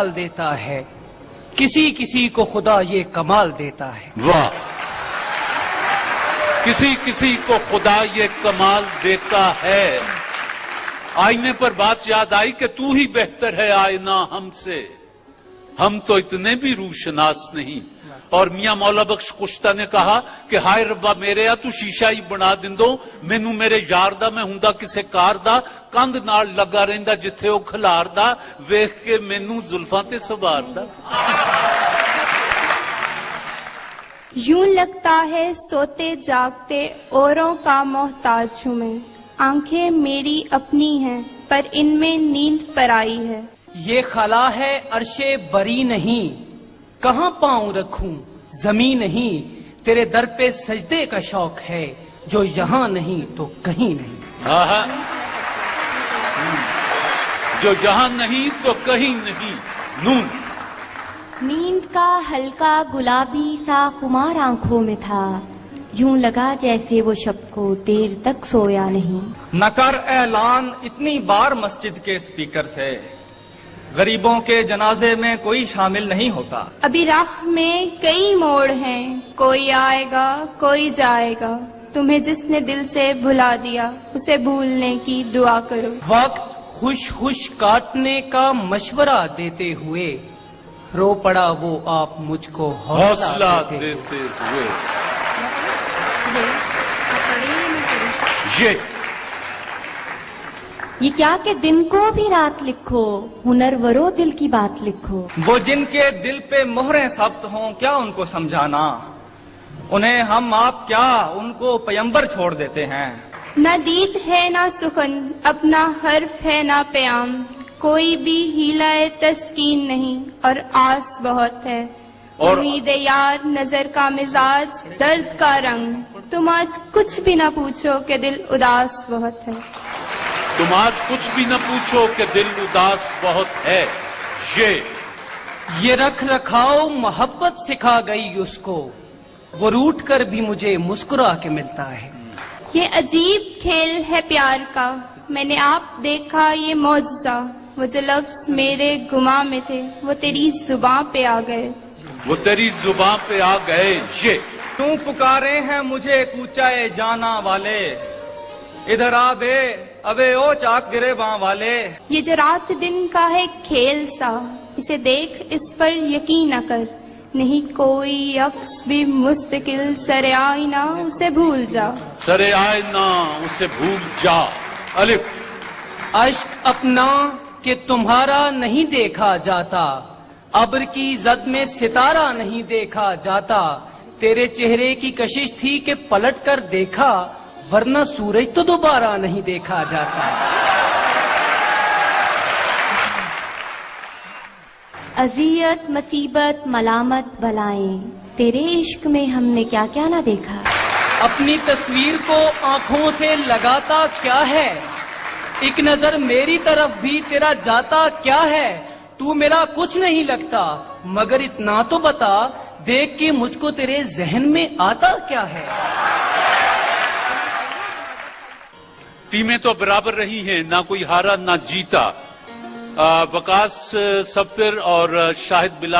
دیتا ہے، کسی کسی کو خدا یہ کمال دیتا ہے۔ واہ، کسی کسی کو خدا یہ کمال دیتا ہے۔ آئینے پر بات یاد آئی کہ تو ہی بہتر ہے آئینہ ہم سے، ہم تو اتنے بھی روشناس نہیں۔ اور میاں مولا بخش کشتہ نے کہا کہ ہائے ربا میرے تو شیشہ ہی بنا دندو، مینوں میرے یار دا میں ہوندا کسے کار دا، کندھ نال لگا رہندا جتھے او کھلار دا، ویکھ کے مینوں زلفاں تے سوار دا۔ یوں لگتا ہے سوتے جاگتے اوروں کا محتاج ہوں میں، آنکھیں میری اپنی ہیں پر ان میں نیند پرائی ہے۔ یہ خلا ہے عرش بری نہیں، کہاں پاؤں رکھوں زمین نہیں، تیرے در پہ سجدے کا شوق ہے، جو یہاں نہیں تو کہیں نہیں۔ آہا، جو یہاں نہیں تو کہیں نہیں۔ نون نیند کا ہلکا گلابی سا خمار آنکھوں میں تھا، یوں لگا جیسے وہ شب کو دیر تک سویا نہیں۔ نہ کر اعلان اتنی بار مسجد کے اسپیکر سے، غریبوں کے جنازے میں کوئی شامل نہیں ہوتا۔ ابھی راہ میں کئی موڑ ہیں، کوئی آئے گا کوئی جائے گا، تمہیں جس نے دل سے بھلا دیا اسے بھولنے کی دعا کرو۔ وقت خوش خوش کاٹنے کا مشورہ دیتے ہوئے، رو پڑا وہ آپ مجھ کو حوصلہ دیتے ہوئے۔ یہ کیا کہ دن کو بھی رات لکھو، ہنر ورو دل کی بات لکھو۔ وہ جن کے دل پہ مہریں ثبت ہوں کیا ان کو سمجھانا، انہیں ہم آپ کیا ان کو پیمبر چھوڑ دیتے ہیں۔ نہ دید ہے نہ سخن، اپنا حرف ہے نہ پیام، کوئی بھی ہیلہ تسکین نہیں اور آس بہت ہے۔ امید یار نظر کا مزاج درد کا رنگ، تم آج کچھ بھی نہ پوچھو کہ دل اداس بہت ہے۔ تم آج کچھ بھی نہ پوچھو کہ دل اداس بہت ہے۔ یہ رکھ رکھاؤ محبت سکھا گئی اس کو، وہ روٹ کر بھی مجھے مسکرا کے ملتا ہے۔ یہ عجیب کھیل ہے پیار کا، میں نے آپ دیکھا یہ معجزہ، وہ جو لفظ میرے گماں میں تھے وہ تیری زباں پہ آ گئے۔ وہ تیری زباں پہ آ گئے۔ کیوں پکارے ہیں مجھے کوچائے جانا والے، ادھر آ بے ابے او چاک گرے باں والے۔ یہ جو رات دن کا ہے کھیل سا، اسے دیکھ اس پر یقین نہ کر، نہیں کوئی عکس بھی مستقل، سر آئینہ اسے بھول جا۔ سر آئینہ اسے بھول جا۔ الف اشک اپنا کہ تمہارا نہیں دیکھا جاتا، ابر کی زد میں ستارہ نہیں دیکھا جاتا، تیرے چہرے کی کشش تھی کہ پلٹ کر دیکھا، ورنہ سورج تو دوبارہ نہیں دیکھا جاتا۔ اذیت مصیبت ملامت بلائیں، تیرے عشق میں ہم نے کیا کیا نہ دیکھا۔ اپنی تصویر کو آنکھوں سے لگاتا کیا ہے، ایک نظر میری طرف بھی تیرا جاتا کیا ہے، تو میرا کچھ نہیں لگتا مگر اتنا تو بتا، دیکھ کے مجھ کو تیرے ذہن میں آتا کیا ہے۔ ٹیمیں تو برابر رہی ہیں، نہ کوئی ہارا نہ جیتا۔ وقاص سفر اور شاہد بلال